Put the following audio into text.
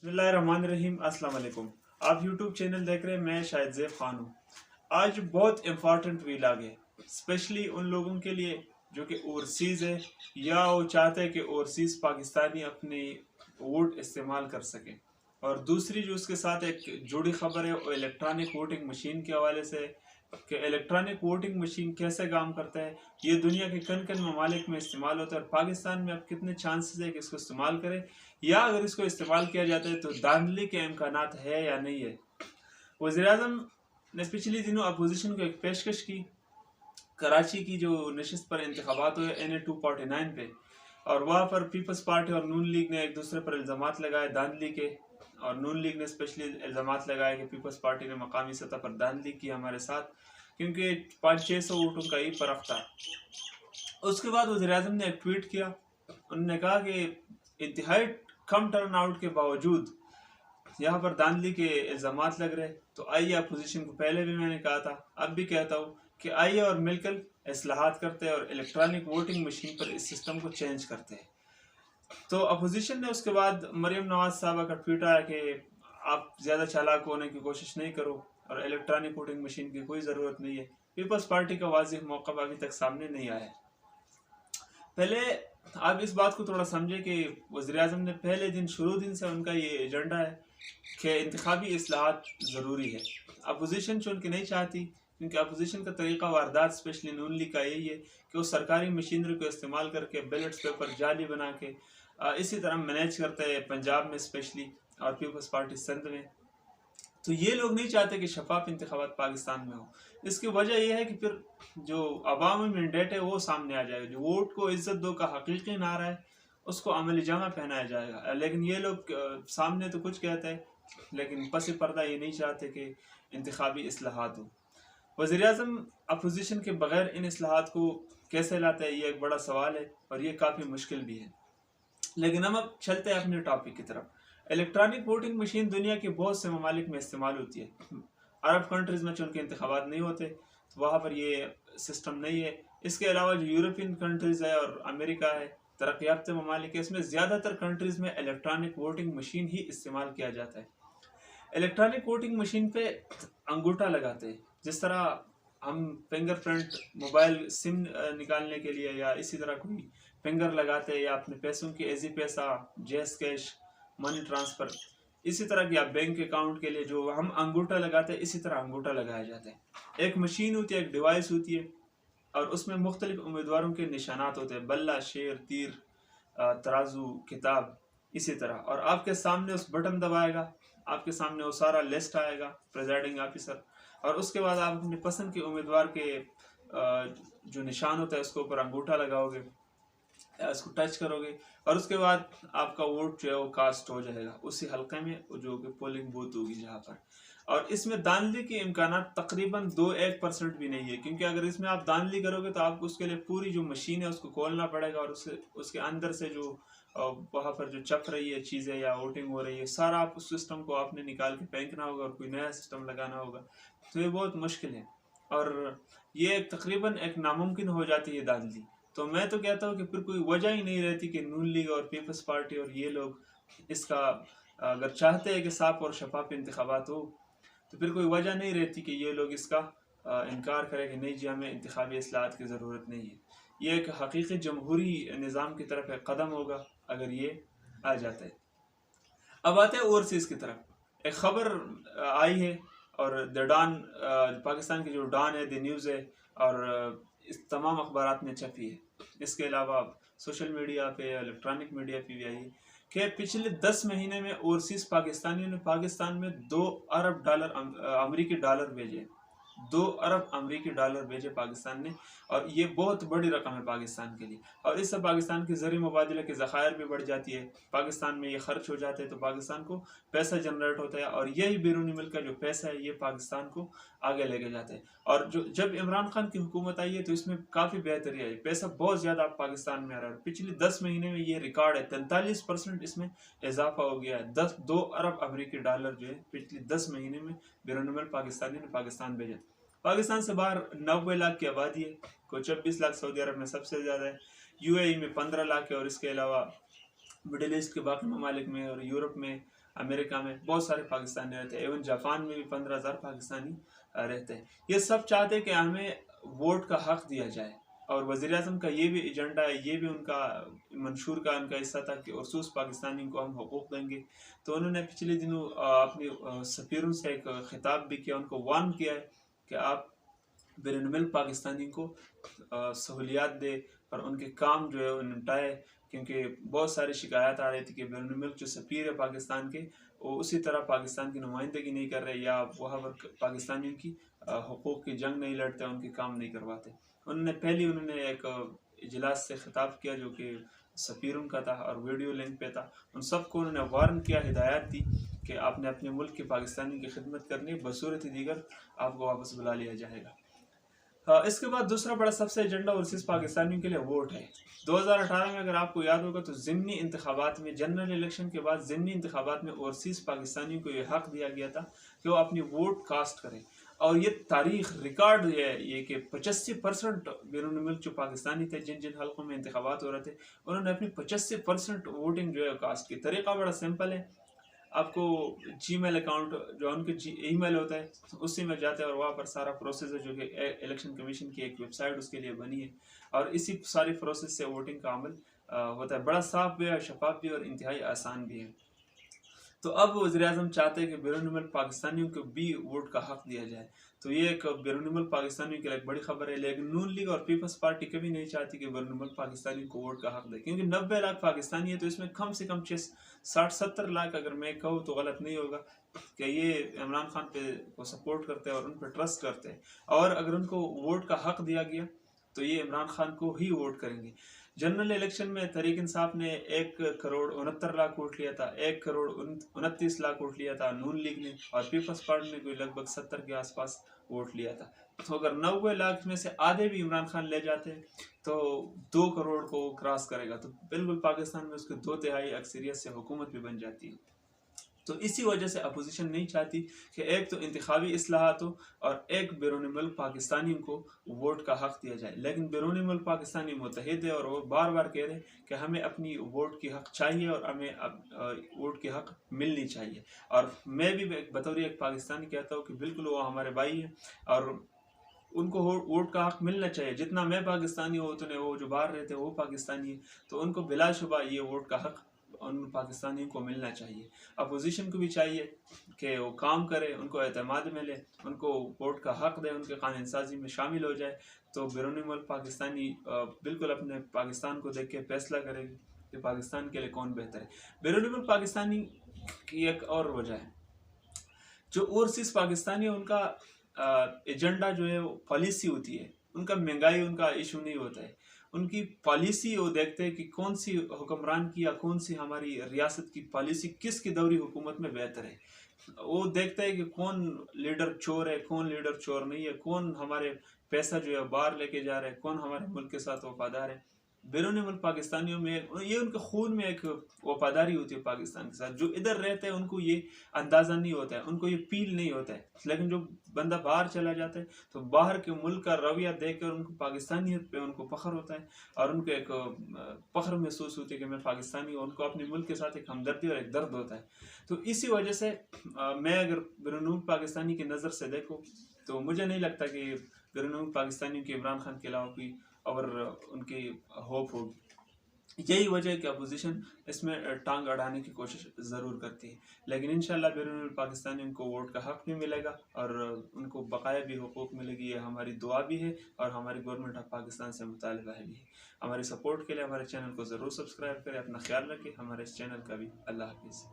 बिस्मिल्लाहिर्रहमानिर्रहीम। अस्सलाम वालेकुम। आप यूट्यूब चैनल देख रहे हैं, मैं शाहिद ज़ैब खान हूँ। आज बहुत इम्पॉर्टेंट वीलाग है, स्पेशली उन लोगों के लिए जो कि ओवरसीज़ है या वो चाहते हैं कि ओवरसीज़ पाकिस्तानी अपनी वोट इस्तेमाल कर सकें। और दूसरी जो उसके साथ एक जुड़ी खबर है वो इलेक्ट्रॉनिक वोटिंग मशीन के हवाले से कि इलेक्ट्रॉनिक वोटिंग मशीन कैसे काम करता है, ये दुनिया के कन कन ममालिक में इस्तेमाल होता है और पाकिस्तान में अब कितने चांसेस है कि इसको इस्तेमाल करें, या अगर इसको इस्तेमाल किया जाता है तो धांधली के इम्कानात है या नहीं है। वज़ीर-ए-आज़म ने पिछले दिनों अपोजिशन को एक पेशकश की, कराची की जो नशिस्त पर इंतखाबात हुए NA 249 पे, और वहाँ पर पीपल्स पार्टी और नून लीग ने एक दूसरे पर इल्ज़ामात लगाए धांधली के, और नून लीग ने स्पेशली इल्ज़ामात लगाए कि पीपल्स पार्टी ने मकामी सतह पर धांधली की हमारे साथ, क्योंकि 500-600 वोटों का ही फ़र्क था। उसके बाद वज़ीर-ए-आज़म ने एक ट्वीट किया, उन्होंने कहा कि इंतहाई कम टर्न आउट के बावजूद यहाँ पर धांधली के इल्ज़ामात लग रहे, तो आइए अपोजिशन को, पहले भी मैंने कहा था अब भी कहता हूँ कि आइए और मिलकर इस्लाहात करते हैं और इलेक्ट्रॉनिक वोटिंग मशीन पर इस सिस्टम को चेंज करते हैं। तो अपोजिशन ने उसके बाद मरियम नवाज साहबा का ट्वीट आया कि आप ज़्यादा चालाक होने की कोशिश नहीं करो और इलेक्ट्रॉनिक वोटिंग मशीन की कोई ज़रूरत नहीं है। पीपल्स पार्टी का वाज़ेह मौक़िफ़ अभी तक सामने नहीं आया है। पहले आप इस बात को थोड़ा समझे कि वज़ीर-ए-आज़म ने पहले दिन शुरू दिन से उनका ये एजेंडा है कि इंतखाबी इस्लाहात ज़रूरी है। अपोजिशन चुन के नहीं चाहती, क्योंकि अपोजिशन का तरीक़ा वारदात स्पेशली नून लीग का यही है कि वो सरकारी मशीनरी को इस्तेमाल करके बैलेट्स पेपर जाली बना के इसी तरह मैनेज करते हैं पंजाब में स्पेशली और पीपल्स पार्टी सिंध में। तो ये लोग नहीं चाहते कि शफाफ इंतखाबात पाकिस्तान में हो। इसकी वजह यह है कि फिर जो अवामी मैंडेट है वो सामने आ जाएगा, जो वोट को इज्जत दो का हकीकी नारा है उसको अमली जामा पहनाया जाएगा। लेकिन ये लोग सामने तो कुछ कहते हैं, लेकिन पस पर्दा ये नहीं चाहते कि इंतखाबी इस्लाहात हो। वज़ीर-ए-आज़म अपोजिशन के बगैर इन इस्लाहात को कैसे लाता है, ये एक बड़ा सवाल है और ये काफ़ी मुश्किल भी है। लेकिन हम अब चलते हैं अपने टॉपिक की तरफ। इलेक्ट्रॉनिक वोटिंग मशीन दुनिया के बहुत से ममालिक में इस्तेमाल होती है। अरब कंट्रीज़ में चूँकि इंतखाबात नहीं होते तो वहाँ पर ये सिस्टम नहीं है। इसके अलावा जो यूरोपियन कंट्रीज़ है और अमेरिका है, तरक्की याफ्ता ममालिक है, इसमें ज़्यादातर कंट्रीज़ में इलेक्ट्रॉनिक वोटिंग मशीन ही इस्तेमाल किया जाता है। इलेक्ट्रॉनिक वोटिंग मशीन पे अंगूठा लगाते हैं, जिस तरह हम फिंगरप्रिंट मोबाइल सिम निकालने के लिए या इसी तरह कोई फिंगर लगाते हैं, या अपने पैसों की एजी पैसा, जैस कैश, मनी ट्रांसफ़र, इसी तरह की आप बैंक अकाउंट के लिए जो हम अंगूठा लगाते हैं, इसी तरह अंगूठा लगाया जाता है। एक मशीन होती है, एक डिवाइस होती है, और उसमें मुख्तलिफ उम्मीदवारों के निशानात होते हैं, बल्ला, शेर, तीर, तराजू, किताब, इसी तरह। और आपके सामने उस बटन दबाएगा, आपके सामने वो सारा लिस्ट आएगा प्रेजाइडिंग ऑफिसर, और उसके बाद आप अपनी पसंद के उम्मीदवार के जो निशान होता है उसके ऊपर अंगूठा लगाओगे या इसको टच करोगे, और उसके बाद आपका वोट जो है वो कास्ट हो जाएगा उसी हल्के में जो कि पोलिंग बूथ होगी जहाँ पर। और इसमें धांधली के इम्कान तकरीबन 2-1% भी नहीं है, क्योंकि अगर इसमें आप धांधली करोगे तो आपको उसके लिए पूरी जो मशीन है उसको खोलना पड़ेगा, और उसके अंदर से जो वहाँ पर जो चप रही है चीज़ें या वोटिंग हो रही है, सारा आप उस सिस्टम को आपने निकाल के फेंकना होगा और कोई नया सिस्टम लगाना होगा। तो ये बहुत मुश्किल है और ये तकरीबन एक नामुमकिन हो जाती है धांधली। तो मैं तो कहता हूँ कि फिर कोई वजह ही नहीं रहती कि नून लीग और पीपल्स पार्टी और ये लोग इसका अगर चाहते हैं कि साफ और शफाफ इंतखाबात हो, तो फिर कोई वजह नहीं रहती कि ये लोग इसका इनकार करें कि नहीं जी हमें इंतखाबी इस्लाहात की ज़रूरत नहीं है। ये एक हकीकी जमहूरी निज़ाम की तरफ एक कदम होगा अगर ये आ जाता है। अब आते हैं ओवरसीज़ की तरफ। एक ख़बर आई है और द डॉन, पाकिस्तान की जो डॉन है, द न्यूज़ है, और इस तमाम अखबारात में छपी है। इसके अलावा सोशल मीडिया पे, इलेक्ट्रॉनिक मीडिया पे भी आई है कि पिछले 10 महीने में ओवरसीज़ पाकिस्तानियों ने पाकिस्तान में $2 अरब अमरीकी डॉलर भेजे। 2 अरब अमरीकी डॉलर भेजे पाकिस्तान ने, और ये बहुत बड़ी रकम है पाकिस्तान के लिए। और इससे पाकिस्तान की ज़री मुबादले के ज़खायर भी बढ़ जाती है, पाकिस्तान में ये खर्च हो जाते हैं तो पाकिस्तान को पैसा जनरेट होता है, और यही बैरूनी मुल्क का जो पैसा है ये पाकिस्तान को आगे लेके जाते हैं। और जब इमरान खान की हुकूमत आई है तो इसमें काफ़ी बेहतरी आई, पैसा बहुत ज़्यादा पाकिस्तान में आ रहा है। पिछले 10 महीने में ये रिकॉर्ड है, 43% इसमें इजाफा हो गया है। 2 अरब अमरीकी डॉलर जो है पिछले 10 महीने में बैरून मुल्क पाकिस्तानी ने पाकिस्तान भेजा। पाकिस्तान से बाहर 90 लाख की आबादी है, कोई 26 लाख सऊदी अरब में सबसे ज़्यादा है, UAE में 15 लाख है, और इसके अलावा मिडिल ईस्ट के बाकी ममालिक में और यूरोप में امریکہ میں بہت سارے پاکستانی رہتے ہیں، ایون جاپان میں بھی 15,000 پاکستانی رہتے ہیں۔ یہ سب چاہتے ہیں کہ ہمیں ووٹ کا حق دیا جائے، اور وزیر اعظم کا یہ بھی ایجنڈا ہے، یہ بھی ان کا منشور کا ان کا حصہ تھا کہ خصوص پاکستانی کو ہم حقوق دیں گے۔ تو انہوں نے پچھلے دنوں اپنی سفیروں سے ایک خطاب بھی کیا، ان کو وارن کیا ہے کہ آپ بین الملک پاکستانی کو سہولیات دے اور ان کے کام جو ہے وہ نمٹائے، کیونکہ بہت ساری شکایات آ رہی تھی کہ بین الملک جو سفیر ہے پاکستان کے، وہ اسی طرح پاکستان کی نمائندگی نہیں کر رہے، یا وہاں پر پاکستانیوں کی حقوق کی جنگ نہیں لڑتے، ان کے کام نہیں کرواتے۔ انہوں نے ایک اجلاس سے خطاب کیا جو کہ سفیروں کا تھا اور ویڈیو لنک پہ تھا، ان سب کو انہوں نے وارن کیا، ہدایات دی کہ آپ نے اپنے ملک کے پاکستانی کی خدمت کرنی، بصورت دیگر آپ کو واپس بلا لیا جائے گا۔ اس کے بعد دوسرا بڑا سب سے ایجنڈا اوورسیز پاکستانیوں کے لیے ووٹ ہے۔ 2018 میں اگر آپ کو یاد ہوگا تو ضمنی انتخابات میں، جنرل الیکشن کے بعد ضمنی انتخابات میں اوورسیز پاکستانیوں کو یہ حق دیا گیا تھا کہ وہ اپنی ووٹ کاسٹ کریں، اور یہ تاریخ ریکارڈ ہے یہ کہ 85% بیرون ملک جو پاکستانی تھے جن جن حلقوں میں انتخابات ہو رہے تھے، انہوں نے اپنی 85% ووٹنگ جو ہے کاسٹ کی۔ طریقہ بڑا سمپل ہے، آپ کو جی میل اکاؤنٹ جو ان کے ای میل ہوتا ہے اسی میں جاتے ہیں، اور وہاں پر سارا پروسیس ہے جو کہ الیکشن کمیشن کی ایک ویب سائٹ اس کے لیے بنی ہے، اور اسی ساری پروسیس سے ووٹنگ کا عمل ہوتا ہے۔ بڑا صاف بھی ہے، شفاف بھی، اور انتہائی آسان بھی ہے۔ تو اب وزیر اعظم چاہتے ہیں کہ بیرون ملک پاکستانیوں کو بھی ووٹ کا حق دیا جائے، تو یہ ایک بیرون ملک پاکستانیوں کے لیے ایک بڑی خبر ہے۔ لیکن نون لیگ اور پیپلز پارٹی کبھی نہیں چاہتی کہ بیرون ملک پاکستانیوں کو ووٹ کا حق دے، کیونکہ 90 لاکھ پاکستانی ہے، تو اس میں کم سے کم 60-70 لاکھ، اگر میں کہوں تو غلط نہیں ہوگا، کہ یہ عمران خان پہ کو سپورٹ کرتے ہیں اور ان پہ ٹرسٹ کرتے ہیں، اور اگر ان کو ووٹ کا حق دیا گیا تو یہ عمران خان کو ہی ووٹ کریں گے۔ جنرل الیکشن میں تحریک انصاف نے 1,69,00,000 ووٹ لیا تھا، 1,29,00,000 ووٹ لیا تھا نون لیگ نے، اور پیپلز پارٹی نے کوئی لگ بھگ 70 کے آس پاس ووٹ لیا تھا۔ تو اگر 90 لاکھ میں سے آدھے بھی عمران خان لے جاتے تو 2 کروڑ کو کراس کرے گا، تو بالکل پاکستان میں اس کے 2/3 اکثریت سے حکومت بھی بن جاتی ہے۔ تو اسی وجہ سے اپوزیشن نہیں چاہتی کہ ایک تو انتخابی اصلاحات ہو، اور ایک بیرون ملک پاکستانیوں کو ووٹ کا حق دیا جائے۔ لیکن بیرون ملک پاکستانی متحد ہے، اور وہ بار بار کہہ رہے ہیں کہ ہمیں اپنی ووٹ کی حق چاہیے، اور ہمیں ووٹ کی حق ملنی چاہیے۔ اور میں بھی بطور ایک پاکستانی کہتا ہوں کہ بالکل وہ ہمارے بھائی ہیں، اور ان کو ووٹ کا حق ملنا چاہیے۔ جتنا میں پاکستانی ہوں اتنے وہ جو باہر رہتے ہیں وہ پاکستانی ہیں، تو ان کو بلا شبہ یہ ووٹ کا حق ان پاکستانیوں کو ملنا چاہیے۔ اپوزیشن کو بھی چاہیے کہ وہ کام کرے، ان کو اعتماد ملے، ان کو ووٹ کا حق دے، ان کے قانون سازی میں شامل ہو جائے، تو بیرون ملک پاکستانی بالکل اپنے پاکستان کو دیکھ کے فیصلہ کرے کہ پاکستان کے لیے کون بہتر ہے۔ بیرون ملک پاکستانی کی ایک اور وجہ ہے، جو اوورسیز پاکستانی ان کا ایجنڈا جو ہے وہ پالیسی ہوتی ہے، ان کا مہنگائی ان کا ایشو نہیں ہوتا ہے، ان کی پالیسی وہ دیکھتے ہیں کہ کون سی حکمران کی یا کون سی ہماری ریاست کی پالیسی کس کی دوری حکومت میں بہتر ہے۔ وہ دیکھتے ہیں کہ کون لیڈر چور ہے، کون لیڈر چور نہیں ہے، کون ہمارے پیسہ جو ہے باہر لے کے جا رہے ہیں، کون ہمارے ملک کے ساتھ وفادار ہے۔ بیرون ملک پاکستانیوں میں یہ ان کے خون میں ایک وفاداری ہوتی ہے پاکستان کے ساتھ۔ جو ادھر رہتے ہیں ان کو یہ اندازہ نہیں ہوتا ہے، ان کو یہ فیل نہیں ہوتا ہے، لیکن جو بندہ باہر چلا جاتا ہے تو باہر کے ملک کا رویہ دیکھ کر ان کو پاکستانیت پہ ان کو فخر ہوتا ہے، اور ان کو ایک فخر محسوس ہوتی ہے کہ میں پاکستانی ہوں، ان کو اپنے ملک کے ساتھ ایک ہمدردی اور ایک درد ہوتا ہے۔ تو اسی وجہ سے میں اگر بیرون ملک پاکستانی کی نظر سے دیکھوں تو مجھے نہیں لگتا کہ بیرون ملک پاکستانیوں کی عمران خان کے علاوہ کوئی اور ان کی ہوپ ہوگی۔ یہی وجہ ہے کہ اپوزیشن اس میں ٹانگ اڑانے کی کوشش ضرور کرتی ہے، لیکن انشاءاللہ بیرون ملک پاکستانیوں کو ووٹ کا حق بھی ملے گا، اور ان کو بقایا بھی حقوق ملے گی۔ یہ ہماری دعا بھی ہے، اور ہماری گورنمنٹ آف پاکستان سے مطالبہ ہے بھی۔ ہماری سپورٹ کے لیے ہمارے چینل کو ضرور سبسکرائب کریں، اپنا خیال رکھیں ہمارے اس چینل کا بھی۔ اللہ حافظ۔